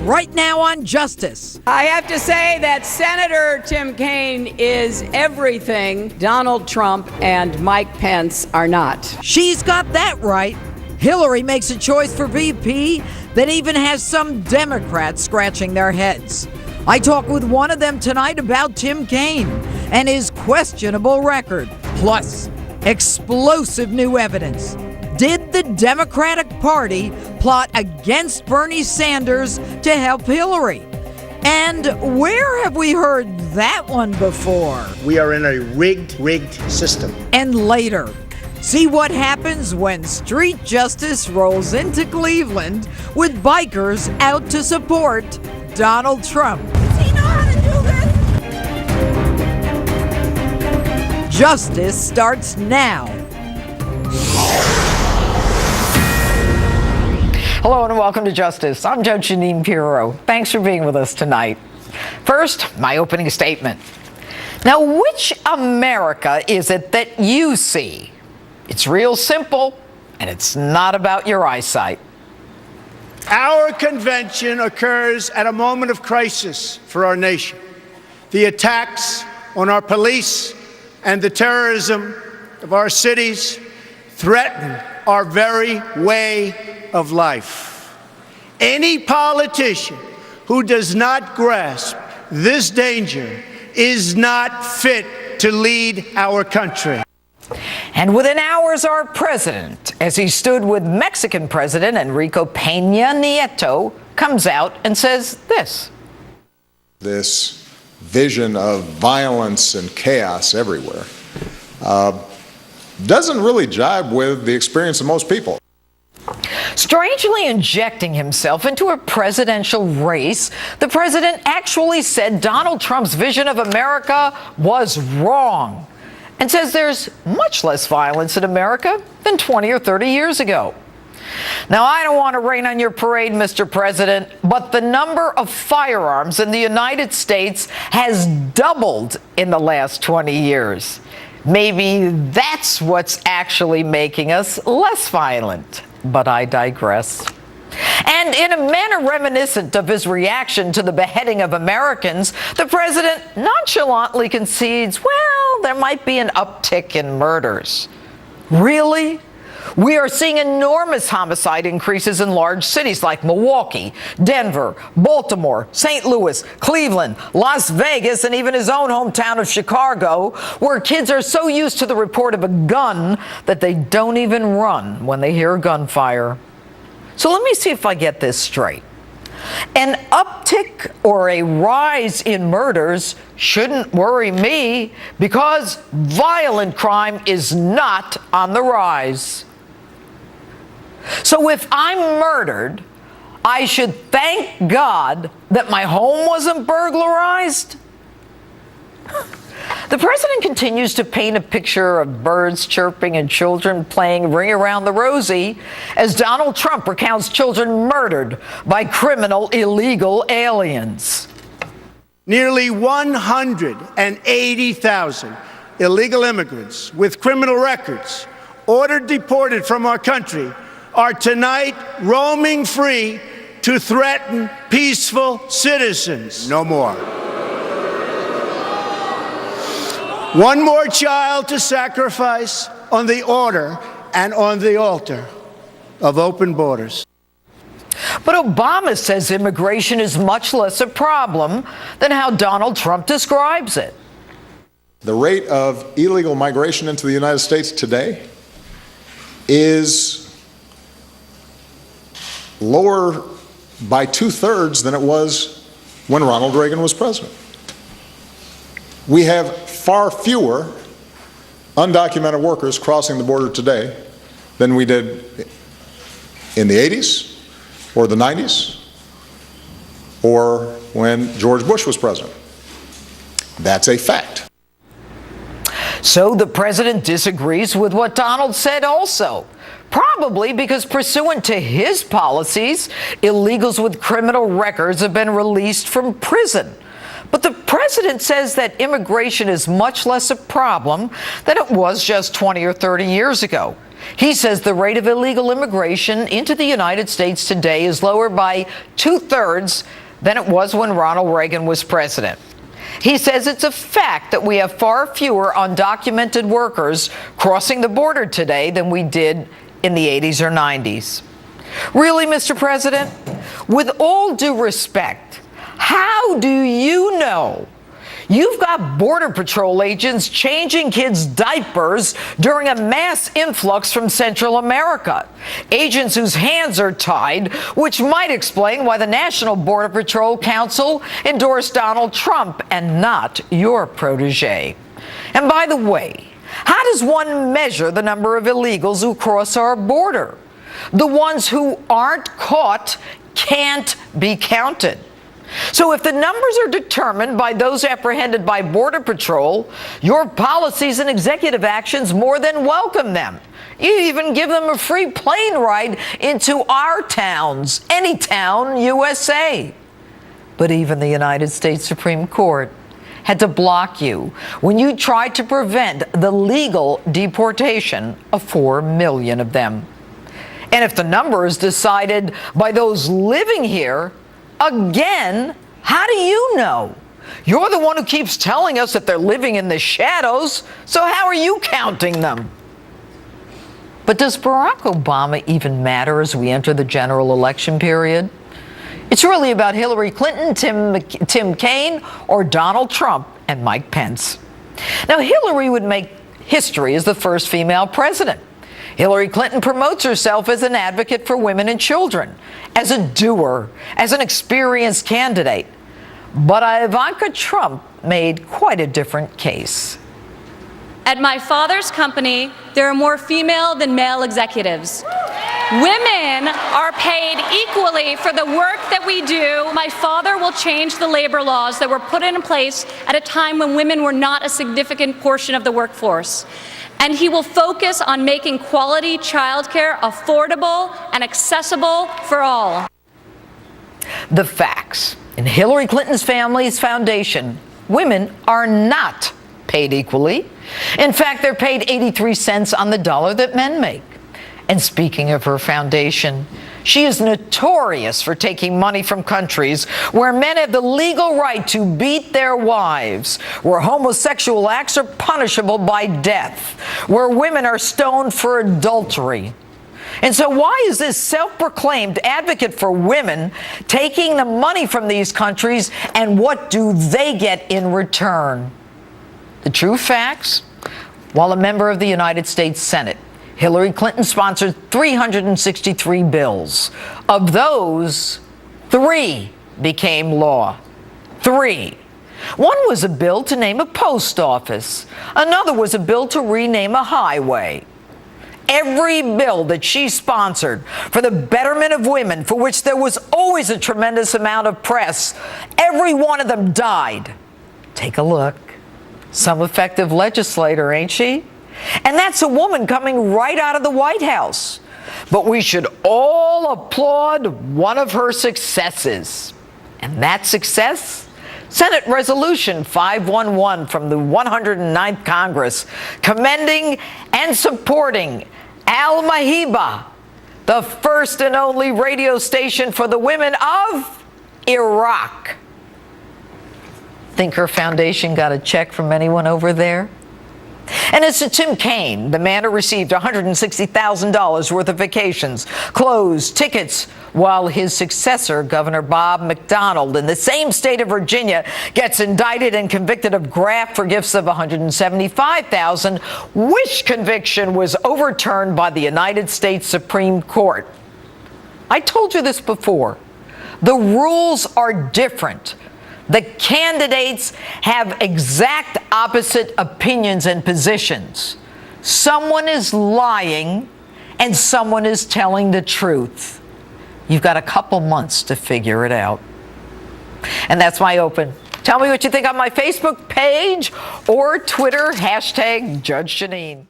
right now on Justice. I have to say that Senator Tim Kaine is everything Donald Trump and Mike Pence are not. She's got that right. Hillary makes a choice for VP that even has some Democrats scratching their heads. I talk with one of them tonight about Tim Kaine and his questionable record, plus explosive new evidence. Did the Democratic Party plot against Bernie Sanders to help Hillary? And where have we heard that one before? We are in a rigged system. And later, see what happens when street justice rolls into Cleveland with bikers out to support Donald Trump. Does he know how to do this? Justice starts now. Hello and welcome to Justice. I'm Judge Jeanine Pirro. Thanks for being with us tonight. First, my opening statement. Now, which America is it that you see? It's real simple, and it's not about your eyesight. Our convention occurs at a moment of crisis for our nation. The attacks on our police and the terrorism of our cities threaten our very way of life. Any politician who does not grasp this danger is not fit to lead our country. And within hours, our president, as he stood with Mexican President Enrique Peña Nieto, comes out and says this. This vision of violence and chaos everywhere doesn't really jibe with the experience of most people. Strangely injecting himself into a presidential race, the president actually said Donald Trump's vision of America was wrong and says there's much less violence in America than 20 or 30 years ago. Now, I don't want to rain on your parade, Mr. President, but the number of firearms in the United States has doubled in the last 20 years. Maybe that's what's actually making us less violent. But I digress. And in a manner reminiscent of his reaction to the beheading of Americans, the president nonchalantly concedes, well, there might be an uptick in murders. Really? We are seeing enormous homicide increases in large cities like Milwaukee, Denver, Baltimore, St. Louis, Cleveland, Las Vegas, and even his own hometown of Chicago, where kids are so used to the report of a gun that they don't even run when they hear gunfire. So let me see if I get this straight. An uptick or a rise in murders shouldn't worry me because violent crime is not on the rise. So if I'm murdered, I should thank God that my home wasn't burglarized? The president continues to paint a picture of birds chirping and children playing Ring Around the Rosie as Donald Trump recounts children murdered by criminal illegal aliens. Nearly 180,000 illegal immigrants with criminal records ordered deported from our country are tonight roaming free to threaten peaceful citizens. No more. One more child to sacrifice on the order and on the altar of open borders. But Obama says immigration is much less a problem than how Donald Trump describes it. The rate of illegal migration into the United States today is lower by 2/3 than it was when Ronald Reagan was president. We have far fewer undocumented workers crossing the border today than we did in the 80s or the 90s or when George Bush was president. That's a fact. So the president disagrees with what Donald said also. Probably because pursuant to his policies, illegals with criminal records have been released from prison. But the president says that immigration is much less a problem than it was just 20 or 30 years ago. He says the rate of illegal immigration into the United States today is lower by 2/3 than it was when Ronald Reagan was president. He says it's a fact that we have far fewer undocumented workers crossing the border today than we did in the 80s or 90s. Really, Mr. President? With all due respect, how do you know? You've got Border Patrol agents changing kids' diapers during a mass influx from Central America. Agents whose hands are tied, which might explain why the National Border Patrol Council endorsed Donald Trump and not your protege. And by the way, how does one measure the number of illegals who cross our border? The ones who aren't caught can't be counted. So if the numbers are determined by those apprehended by Border Patrol, your policies and executive actions more than welcome them. You even give them a free plane ride into our towns, any town, USA. But even the United States Supreme Court had to block you when you tried to prevent the legal deportation of 4 million of them. And if the number is decided by those living here, again, how do you know? You're the one who keeps telling us that they're living in the shadows, so how are you counting them? But does Barack Obama even matter as we enter the general election period? It's really about Hillary Clinton, Tim Kaine, or Donald Trump and Mike Pence. Now, Hillary would make history as the first female president. Hillary Clinton promotes herself as an advocate for women and children, as a doer, as an experienced candidate. But Ivanka Trump made quite a different case. At my father's company, there are more female than male executives. Women are paid equally for the work that we do. My father will change the labor laws that were put in place at a time when women were not a significant portion of the workforce. And he will focus on making quality childcare affordable and accessible for all. The facts. In Hillary Clinton's family's foundation, women are not paid equally. In fact, they're paid 83 cents on the dollar that men make. And speaking of her foundation, she is notorious for taking money from countries where men have the legal right to beat their wives, where homosexual acts are punishable by death, where women are stoned for adultery. And so why is this self-proclaimed advocate for women taking the money from these countries, and what do they get in return? The true facts? While a member of the United States Senate, Hillary Clinton sponsored 363 bills. Of those, 3 became law. 3. One was a bill to name a post office. Another was a bill to rename a highway. Every bill that she sponsored for the betterment of women, for which there was always a tremendous amount of press, every one of them died. Take a look. Some effective legislator, ain't she? And that's a woman coming right out of the White House. But we should all applaud one of her successes. And that success? Senate Resolution 511 from the 109th Congress, commending and supporting Al Mahiba, the first and only radio station for the women of Iraq. Think her foundation got a check from anyone over there? And as to Tim Kaine, the man who received $160,000 worth of vacations, clothes, tickets, while his successor, Governor Bob McDonnell, in the same state of Virginia, gets indicted and convicted of graft for gifts of $175,000, which conviction was overturned by the United States Supreme Court. I told you this before. The rules are different. The candidates have exact opposite opinions and positions. Someone is lying and someone is telling the truth. You've got a couple months to figure it out. And that's my open. Tell me what you think on my Facebook page or Twitter, #Judge Jeanine.